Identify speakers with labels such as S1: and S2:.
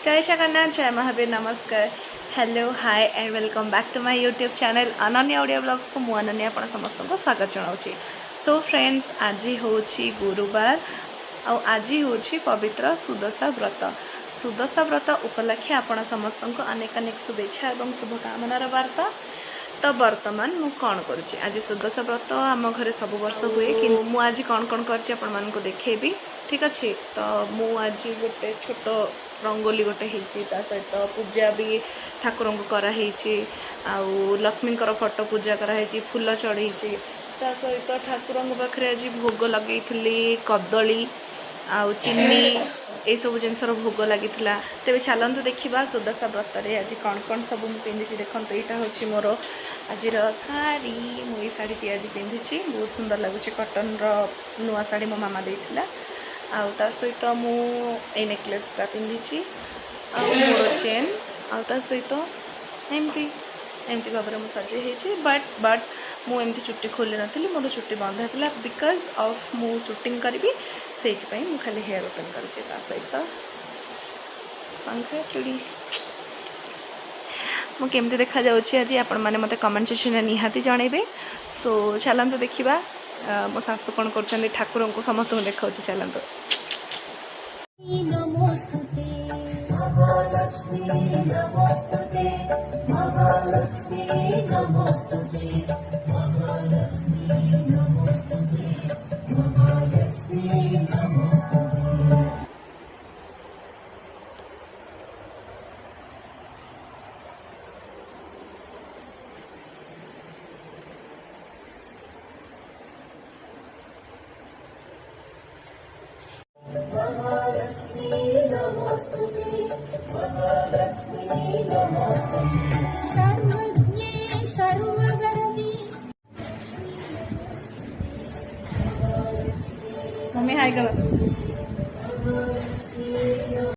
S1: जय जगन्नाथ, जय महावीर, नमस्कार, hello, hi and welcome back to my YouTube channel Ananya Odia blogs को मुझे अनन्या आपण समस्त को स्वागत जनाऊँगी। सो फ्रेंड्स, आज हूँ गुरुवार आज हूँ पवित्र सुदशा व्रत। सुदशा व्रत उपलक्षे आपण समस्त को अनेक अनेक शुभेच्छा और शुभकामनार वार्ता। तो बर्तमान मु कौन करुँची आज सुदशा व्रत आम घरे सब वर्ष हुए कि मु आज कौन कौन करछि आपण मान को देखेबी। ठीक अच्छे, तो मु आज गोटे छोट रंगोली गोटे होती सहित पूजा भी ठाकुर को कराई आउ लक्ष्मी फोटो पूजा कराई फूल चढ़ई सहित ठाकुर पाखे आज भोग लगे कदली आउ चीनी ये सब जिनसर भोग लगी तेज चलतु देखा सुदशा व्रत आज कौन कौन सब मुझे पिंधि देखो। यहाँ हूँ मोर आज शाढ़ी मुझे शाढ़ी आज पिंधि बहुत सुंदर लगुच कटन नुआ शाढ़ी मो मामा देता आ सहित मु नेकलेसटा पिंधि मोर चेन आ सहित एमती एमती भाव में सजे बट मुझे चुट्टी खोली नी मोर चुट्टी बंधा था बिकज ऑफ मु शूटिंग करी से मु खाली हेयर ओपन कर सहित शंख चूड़ी मुझे देखा जाऊँगी आज आपण मैंने मत कमेंट सेक्शन में निहाती जनइबे। सो चलतु देखा मो सासु कौन कर ठाकुर को समस्त देखा चलतु। मम्मी हाय करो।